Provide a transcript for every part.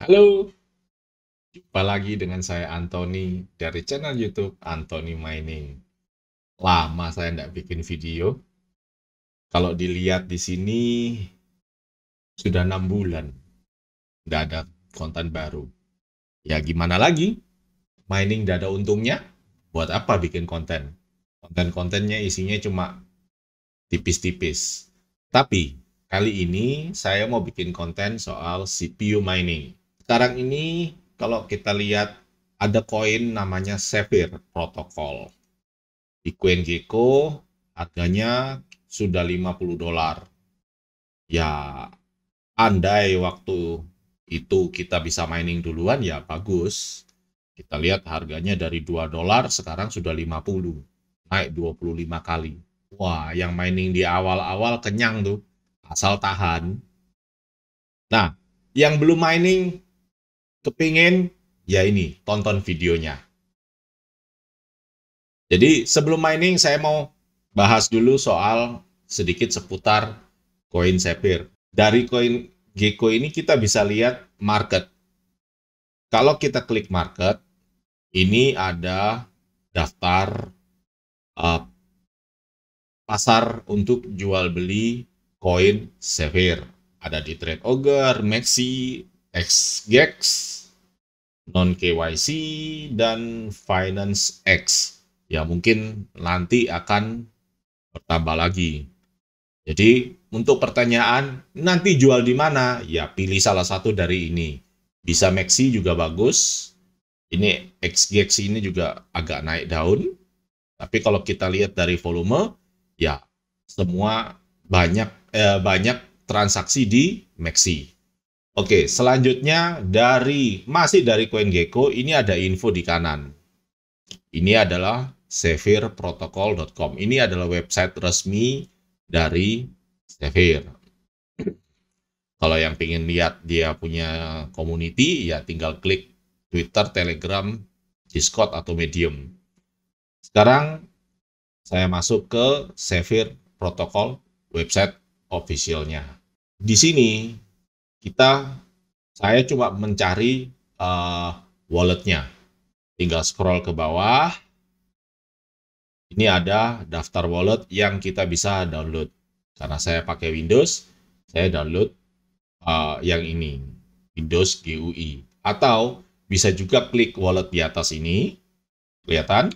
Halo, jumpa lagi dengan saya Anthony dari channel YouTube Anthony Mining. Lama saya nggak bikin video. Kalau dilihat di sini sudah 6 bulan nggak ada konten baru. Ya gimana lagi? Mining nggak ada untungnya. Buat apa bikin konten? Konten-kontennya isinya cuma tipis-tipis. Tapi kali ini saya mau bikin konten soal CPU mining. Sekarang ini kalau kita lihat ada koin namanya Sapphire Protocol. Di CoinGecko harganya sudah $50. Ya, andai waktu itu kita bisa mining duluan ya bagus. Kita lihat harganya dari $2 sekarang sudah 50. Naik 25 kali. Wah, yang mining di awal-awal kenyang tuh. Asal tahan. Nah, yang belum mining kepingin ya ini, tonton videonya. Jadi sebelum mining saya mau bahas dulu soal sedikit seputar koin Sapphire. Dari koin Gecko ini kita bisa lihat market. Kalau kita klik market, ini ada daftar uh, pasar untuk jual beli koin Sapphire. Ada di Trade Ogre, Maxi, XGEX, Non KYC, dan Finance X. Ya mungkin nanti akan bertambah lagi. Jadi untuk pertanyaan nanti jual di mana? Ya pilih salah satu dari ini. Bisa Maxi juga bagus. Ini XGX ini juga agak naik daun. Tapi kalau kita lihat dari volume, ya semua banyak transaksi di Maxi. Oke, selanjutnya masih dari CoinGecko, ini ada info di kanan. Ini adalah sapphireprotocol.com. Ini adalah website resmi dari Sapphire. Kalau yang pengen lihat dia punya community, ya tinggal klik Twitter, Telegram, Discord, atau Medium. Sekarang saya masuk ke Sapphire Protocol website officialnya. Di sini saya cuma mencari walletnya. Tinggal scroll ke bawah. Ini ada daftar wallet yang kita bisa download. Karena saya pakai Windows, saya download yang ini, Windows GUI. Atau bisa juga klik wallet di atas ini, kelihatan?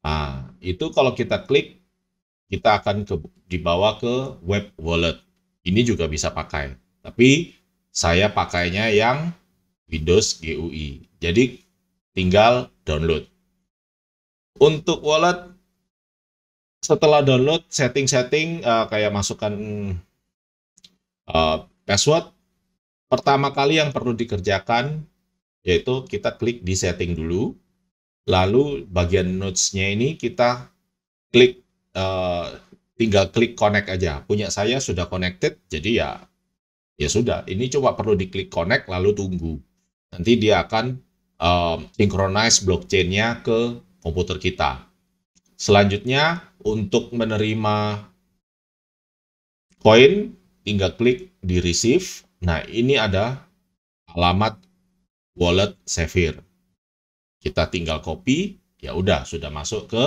Nah, itu kalau kita klik, kita akan dibawa ke web wallet. Ini juga bisa pakai. Tapi saya pakainya yang Windows GUI. Jadi tinggal download. Untuk wallet, setelah download, setting-setting kayak masukkan password, pertama kali yang perlu dikerjakan yaitu kita klik di setting dulu, lalu bagian notes-nya ini kita klik, tinggal klik connect aja. Punya saya sudah connected, jadi ya sudah. Ini coba perlu diklik connect lalu tunggu. Nanti dia akan synchronize blockchain-nya ke komputer kita. Selanjutnya untuk menerima koin, tinggal klik di receive. Nah, ini ada alamat wallet Sapphire. Kita tinggal copy, ya udah sudah masuk ke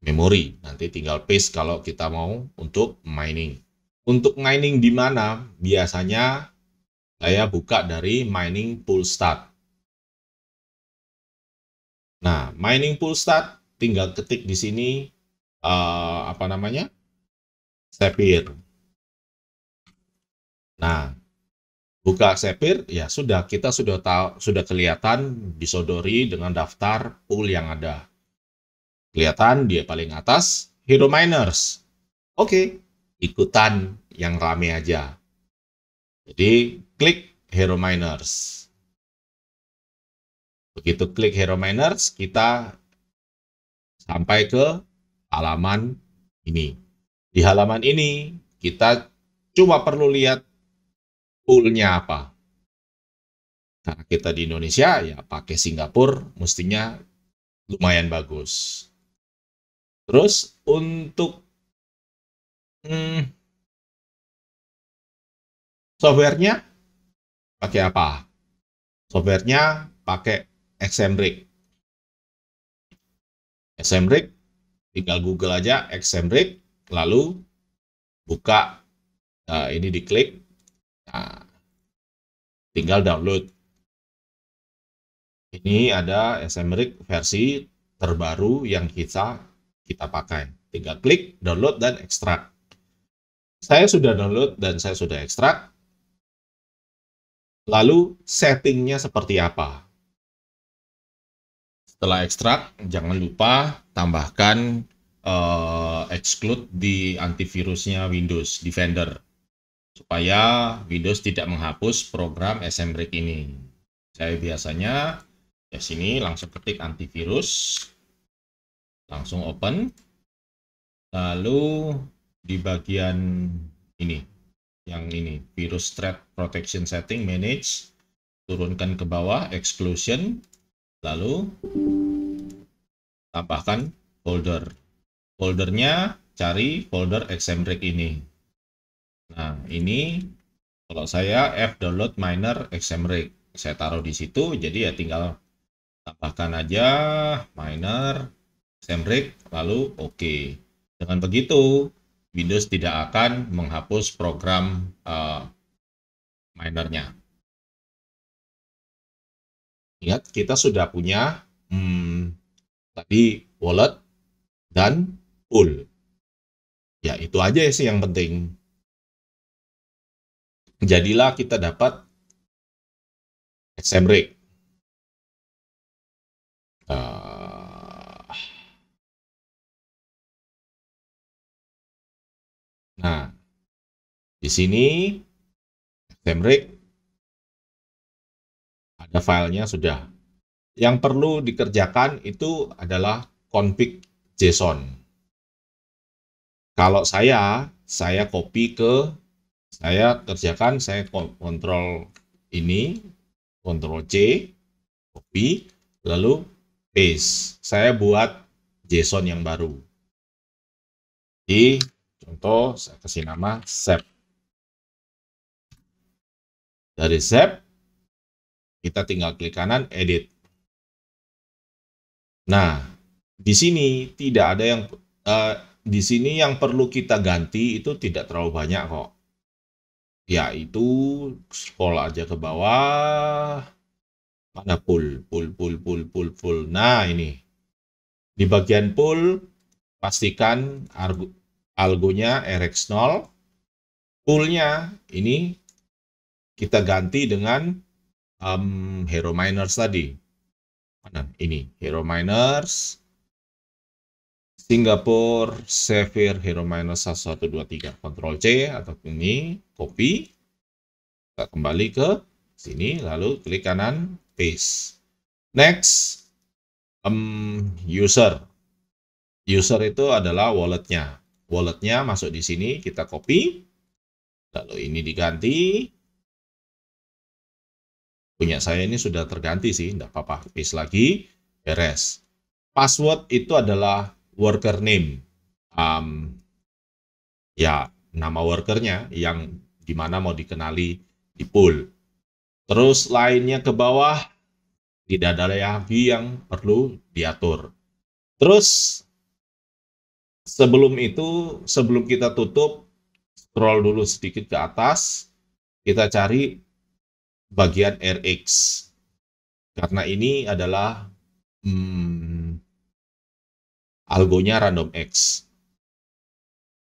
memori. Nanti tinggal paste kalau kita mau untuk mining. Untuk mining di mana? Biasanya saya buka dari mining pool start. Nah, mining pool start tinggal ketik di sini apa namanya? Sapphire. Nah, buka Sapphire, ya sudah, kita sudah tahu, sudah kelihatan disodori dengan daftar pool yang ada. Kelihatan dia paling atas, Hero Miners. Oke, ikutan yang rame aja. Jadi, klik Hero Miners. Begitu klik Hero Miners, kita sampai ke halaman ini. Di halaman ini, kita cuma perlu lihat poolnya apa. Karena kita di Indonesia, ya pakai Singapura, mestinya lumayan bagus. Terus untuk softwarenya pakai apa? Softwarenya pakai Xmrig. Xmrig, tinggal Google aja Xmrig, lalu buka, ini diklik, nah, tinggal download. Ini ada Xmrig versi terbaru yang kita pakai. Tinggal klik, download, dan ekstrak. Saya sudah download dan saya sudah ekstrak. Lalu settingnya seperti apa? Setelah ekstrak, jangan lupa tambahkan exclude di antivirusnya Windows Defender supaya Windows tidak menghapus program Xmrig ini. Saya biasanya di sini langsung ketik antivirus, langsung open, lalu di bagian ini, yang ini, virus threat protection setting, manage, turunkan ke bawah, exclusion, lalu tambahkan folder. Foldernya cari folder Xmrig ini. Nah, ini kalau saya fdownload miner Xmrig. Saya taruh di situ, jadi ya tinggal tambahkan aja miner Xmrig, lalu oke. Dengan begitu, Windows tidak akan menghapus program minernya. Ingat, kita sudah punya tadi wallet dan pool. Ya, itu aja sih yang penting. Jadilah kita dapat Xmrig. Nah, di sini Xmrig ada filenya sudah. Yang perlu dikerjakan itu adalah config JSON. Kalau saya copy ke, saya kerjakan, saya kontrol ini, kontrol C, copy, lalu paste. Saya buat JSON yang baru. Di contoh, saya kasih nama SEP. Dari SEP, kita tinggal klik kanan, edit. Nah, di sini tidak ada yang, di sini yang perlu kita ganti itu tidak terlalu banyak kok. Yaitu scroll aja ke bawah. Mana pool. Nah, ini. Di bagian pool, pastikan algonya RX0. Poolnya ini kita ganti dengan Hero Miners tadi. Mana? Ini Hero Miners Singapore Sapphire Hero Miners 1123. Ctrl C atau ini copy. Kita kembali ke sini, lalu klik kanan paste. Next, user. User itu adalah walletnya. Walletnya masuk di sini, kita copy. Lalu ini diganti. Punya saya ini sudah terganti sih, enggak apa-apa. Paste lagi, beres. Password itu adalah worker name. Ya, nama workernya yang dimana mau dikenali di pool. Terus lainnya ke bawah, tidak ada lagi yang perlu diatur. Terus sebelum itu, sebelum kita tutup, scroll dulu sedikit ke atas, kita cari bagian RX. Karena ini adalah algonya random X.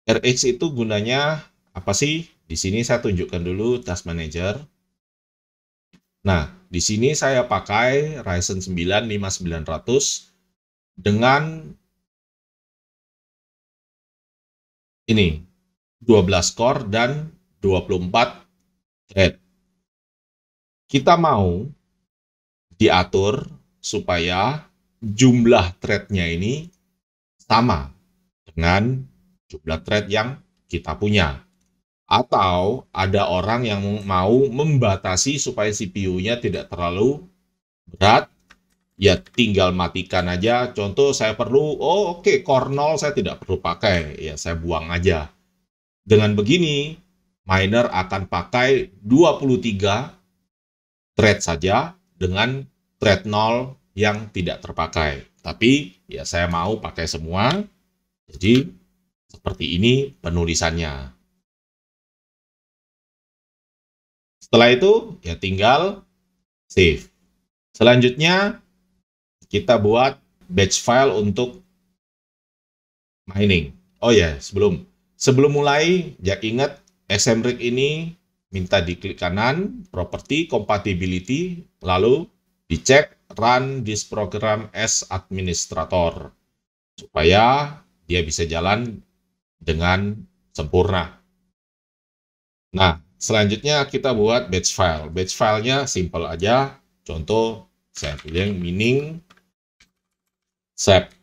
RX itu gunanya apa sih? Di sini saya tunjukkan dulu task manager. Nah, di sini saya pakai Ryzen 9 5900 dengan ini 12 core dan 24 thread. Kita mau diatur supaya jumlah thread-nya ini sama dengan jumlah thread yang kita punya. Atau ada orang yang mau membatasi supaya CPU-nya tidak terlalu berat, ya tinggal matikan aja. Contoh saya perlu, oke, core 0 saya tidak perlu pakai, ya saya buang aja. Dengan begini, miner akan pakai 23 thread saja dengan thread 0 yang tidak terpakai. Tapi ya saya mau pakai semua. Jadi seperti ini penulisannya. Setelah itu ya tinggal save. Selanjutnya kita buat batch file untuk mining. Oh ya, sebelum mulai, ya ingat SMRig ini minta diklik kanan, property, compatibility, lalu dicek run this program as administrator supaya dia bisa jalan dengan sempurna. Nah, selanjutnya kita buat batch file. Batch filenya simple aja. Contoh, saya pilih mining sep.bat.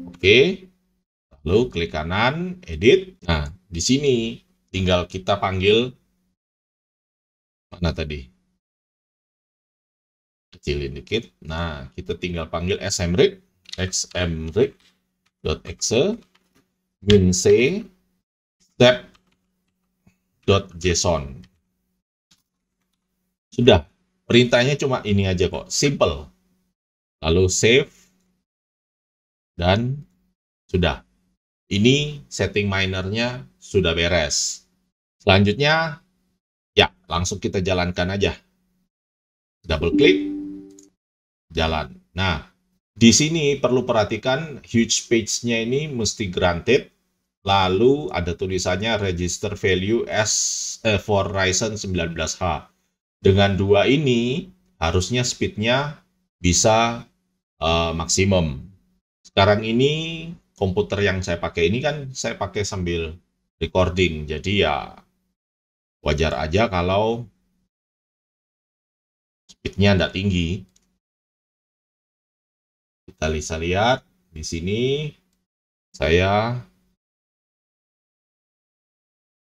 Oke. Lalu klik kanan, edit. Nah, di sini tinggal kita panggil mana tadi? Kecilin dikit. Nah, kita tinggal panggil smrig, xmrig.exe minc step.json. Sudah. Perintahnya cuma ini aja kok, simple. Lalu save dan sudah. Ini setting minernya sudah beres. Selanjutnya, ya langsung kita jalankan aja. Double klik, jalan. Nah, di sini perlu perhatikan huge page-nya ini mesti granted. Lalu ada tulisannya register value for Ryzen 19H. Dengan dua ini, harusnya speed-nya bisa maksimum. Sekarang ini komputer yang saya pakai ini kan saya pakai sambil recording, jadi ya wajar aja kalau speednya tidak tinggi. Kita bisa lihat di sini saya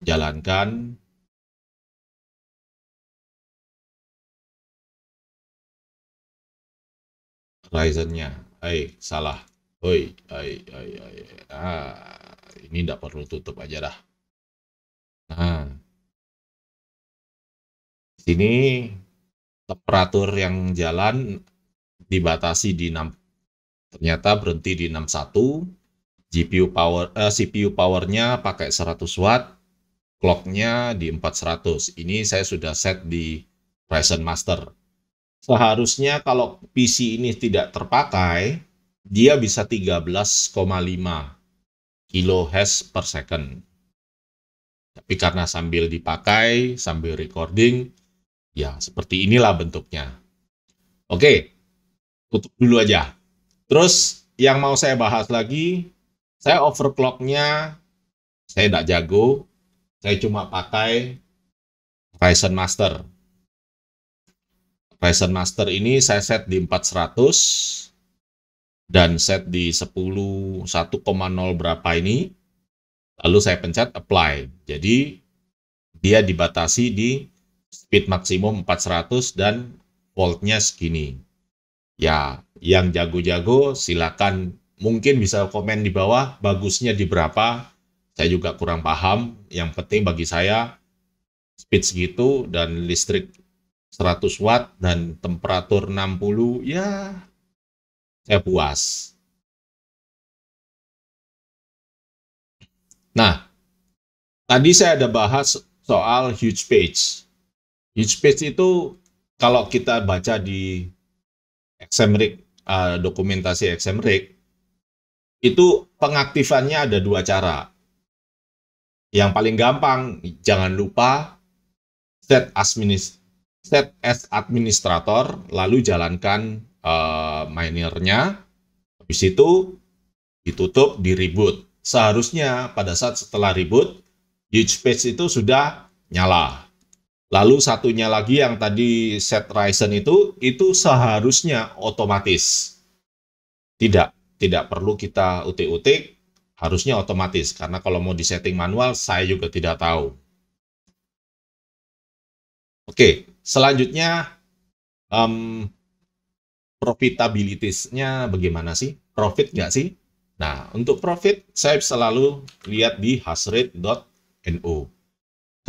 jalankan Ryzen-nya. Salah. Ini tidak perlu tutup aja dah. Nah, sini temperatur yang jalan dibatasi di 6, ternyata berhenti di 61. CPU powernya pakai 100 watt, clocknya di 400. Ini saya sudah set di Ryzen Master. Seharusnya kalau PC ini tidak terpakai, dia bisa 13,5 kHz per second. Tapi karena sambil dipakai, sambil recording, ya seperti inilah bentuknya. Oke, tutup dulu aja. Terus yang mau saya bahas lagi, saya overclocknya, saya tidak jago, saya cuma pakai Ryzen Master. Ryzen Master ini saya set di 400 dan set di 1,0 berapa ini. Lalu saya pencet apply. Jadi dia dibatasi di speed maksimum 400 dan voltnya segini. Ya, yang jago-jago silakan mungkin bisa komen di bawah bagusnya di berapa. Saya juga kurang paham. Yang penting bagi saya speed segitu dan listrik 100 watt dan temperatur 60, ya saya puas. Nah, tadi saya ada bahas soal huge page. Huge page itu kalau kita baca di XMRig, dokumentasi XMRig, itu pengaktifannya ada dua cara. Yang paling gampang, jangan lupa set as administrator, lalu jalankan minernya, habis itu ditutup, di reboot. Seharusnya pada saat setelah reboot, huge page itu sudah nyala. Lalu satunya lagi yang tadi set Ryzen itu seharusnya otomatis. Tidak perlu kita utik-utik, harusnya otomatis. Karena kalau mau disetting manual, saya juga tidak tahu. Oke, selanjutnya profitability-nya bagaimana sih? Profit nggak sih? Nah, untuk profit saya selalu lihat di hashrate.no.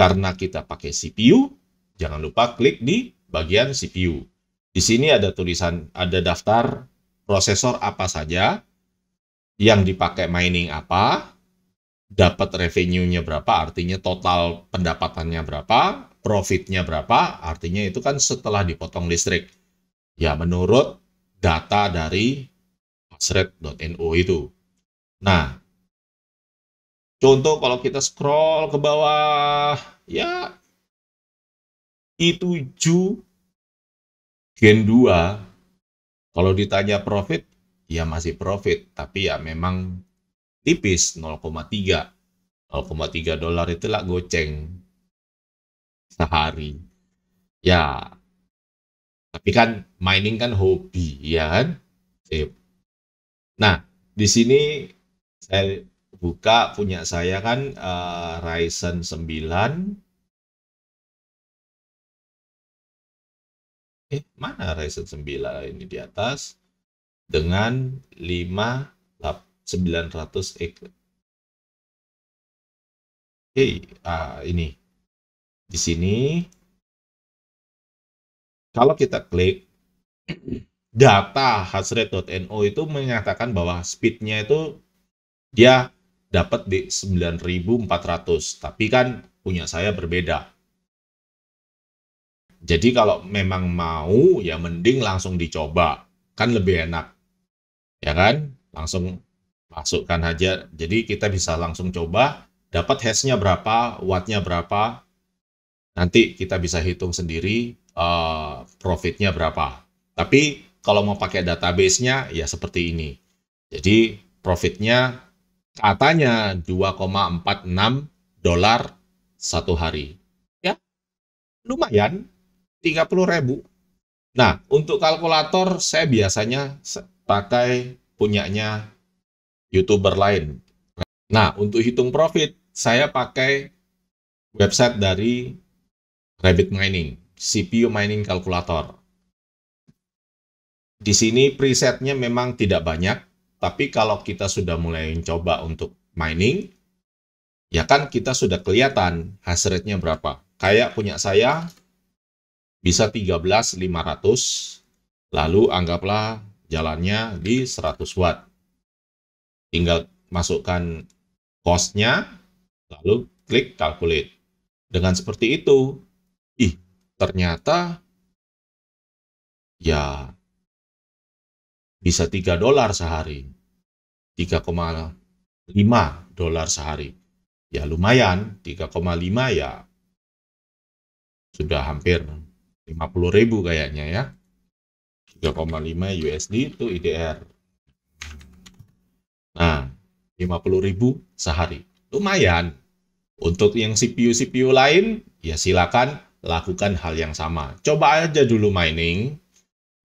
Karena kita pakai CPU, jangan lupa klik di bagian CPU. Di sini ada tulisan, ada daftar prosesor apa saja, yang dipakai mining apa, dapat revenue-nya berapa, artinya total pendapatannya berapa, profit-nya berapa, artinya itu kan setelah dipotong listrik. Ya, menurut data dari hasrate.no itu. Nah, contoh kalau kita scroll ke bawah, ya i7 Gen 2, kalau ditanya profit, ya masih profit, tapi ya memang tipis, 0,3. 0,3 dolar itulah goceng sehari. Ya, tapi kan mining kan hobi, ya kan? Sip. Nah, di sini saya buka punya saya kan Ryzen 9. Mana Ryzen 9 ini di atas dengan 5900X. Ini di sini kalau kita klik data hasrate.no itu menyatakan bahwa speednya itu dia dapat di 9400, tapi kan punya saya berbeda. Jadi kalau memang mau ya mending langsung dicoba, kan lebih enak. Ya kan? Langsung masukkan aja. Jadi kita bisa langsung coba dapat hash-nya berapa, watt-nya berapa. Nanti kita bisa hitung sendiri profit-nya berapa. Tapi kalau mau pakai database-nya ya seperti ini. Jadi profit-nya katanya 2,46 dolar satu hari. Ya, lumayan. 30.000. Nah, untuk kalkulator saya biasanya pakai punyanya YouTuber lain. Nah, untuk hitung profit, saya pakai website dari Rabbit Mining, CPU Mining Calculator. Di sini presetnya memang tidak banyak, tapi kalau kita sudah mulai mencoba untuk mining, ya kan kita sudah kelihatan hash rate-nya berapa. Kayak punya saya, bisa 13.500, lalu anggaplah jalannya di 100 watt. Tinggal masukkan cost-nya, lalu klik calculate. Dengan seperti itu, ternyata ya bisa 3 dolar sehari, 3,5 dolar sehari. Ya lumayan, 3,5 ya sudah hampir 50.000 kayaknya ya. 3,5 USD itu IDR. Nah, 50.000 sehari. Lumayan. Untuk yang CPU-CPU lain, ya silakan lakukan hal yang sama. Coba aja dulu mining,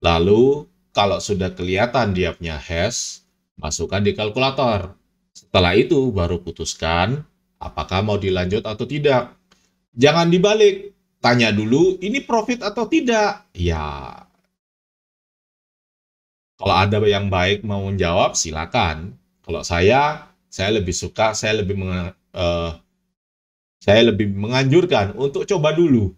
lalu kalau sudah kelihatan dia punya hash, masukkan di kalkulator. Setelah itu baru putuskan apakah mau dilanjut atau tidak. Jangan dibalik, tanya dulu ini profit atau tidak. Ya, kalau ada yang baik mau menjawab, silakan. Kalau saya lebih suka, saya lebih menganjurkan untuk coba dulu.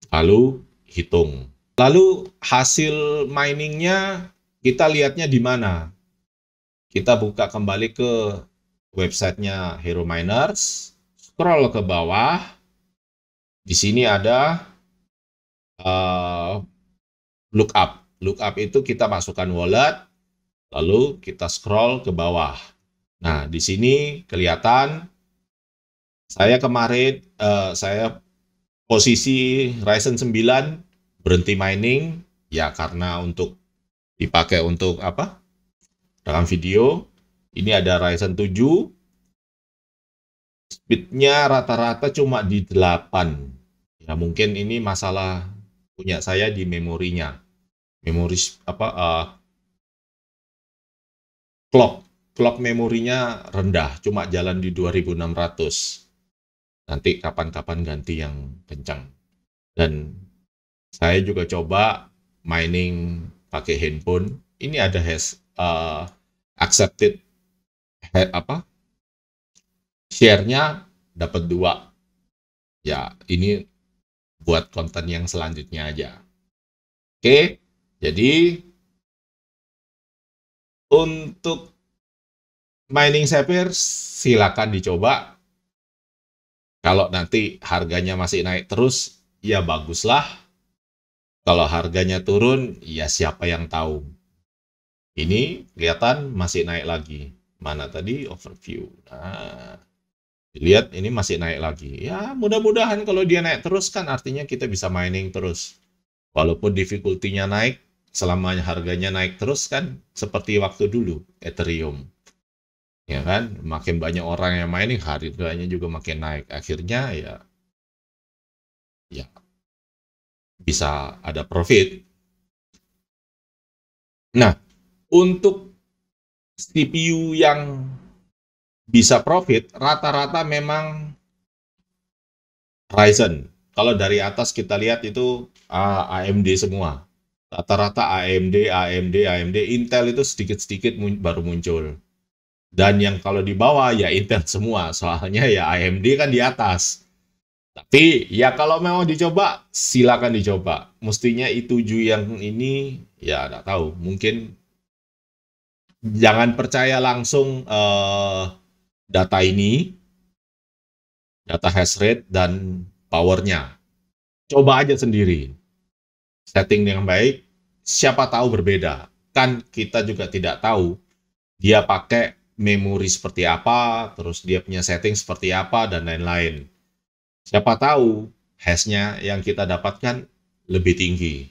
Lalu hitung. Lalu hasil miningnya kita lihatnya di mana? Kita buka kembali ke websitenya Hero Miners, scroll ke bawah. Di sini ada lookup. Lookup itu kita masukkan wallet, lalu kita scroll ke bawah. Nah, di sini kelihatan saya kemarin saya posisi Ryzen 9 berhenti mining ya karena untuk dipakai untuk apa? Rekam video. Ini ada Ryzen 7. Speednya rata-rata cuma di 8. Ya mungkin ini masalah punya saya di memorinya. Memori clock memorinya rendah, cuma jalan di 2600. Nanti kapan-kapan ganti yang kencang. Dan saya juga coba mining pakai handphone. Ini ada hash accepted share-nya dapat 2. Ya, ini buat konten yang selanjutnya aja. Oke, jadi untuk mining Sapphire silakan dicoba. Kalau nanti harganya masih naik terus, ya baguslah. Kalau harganya turun, ya siapa yang tahu. Ini kelihatan masih naik lagi. Mana tadi overview? Nah, lihat ini masih naik lagi. Ya, mudah-mudahan kalau dia naik terus kan artinya kita bisa mining terus. Walaupun difficulty-nya naik, selama harganya naik terus kan seperti waktu dulu Ethereum. Ya kan, makin banyak orang yang mining, harganya juga makin naik. Akhirnya ya bisa ada profit. Nah, untuk CPU yang bisa profit, rata-rata memang Ryzen. Kalau dari atas kita lihat itu AMD semua. Rata-rata AMD, Intel itu sedikit-sedikit baru muncul. Dan yang kalau di bawah ya Intel semua, soalnya ya AMD kan di atas. Tapi ya kalau memang dicoba, silakan dicoba. Mestinya i7 yang ini, ya nggak tahu. Mungkin jangan percaya langsung data ini, data hash rate dan powernya. Coba aja sendiri. Setting dengan baik, siapa tahu berbeda. Kan kita juga tidak tahu dia pakai memori seperti apa, terus dia punya setting seperti apa, dan lain-lain. Siapa tahu hash-nya yang kita dapatkan lebih tinggi.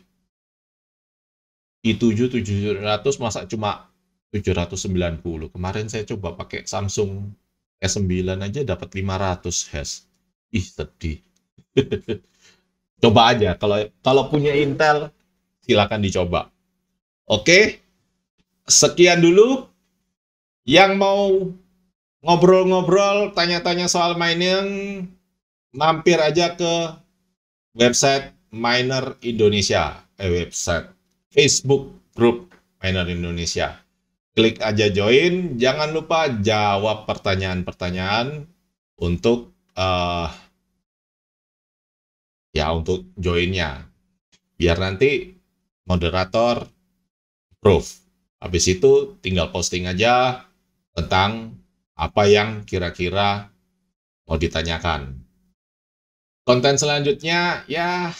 i7 700 masa cuma 790. Kemarin saya coba pakai Samsung S9 aja dapat 500 hash. Ih, sedih. Coba aja, kalau punya Intel, silakan dicoba. Oke, sekian dulu. Yang mau ngobrol-ngobrol, tanya-tanya soal mining, mampir aja ke website Miner Indonesia, website Facebook Group Miner Indonesia. Klik aja join, jangan lupa jawab pertanyaan-pertanyaan untuk untuk joinnya. Biar nanti moderator approve. Habis itu tinggal posting aja tentang apa yang kira-kira mau ditanyakan. Konten selanjutnya ya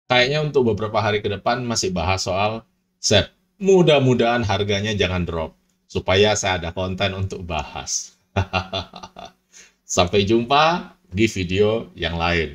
kayaknya untuk beberapa hari ke depan masih bahas soal SEP. Mudah-mudahan harganya jangan drop supaya saya ada konten untuk bahas. Sampai jumpa di video yang lain.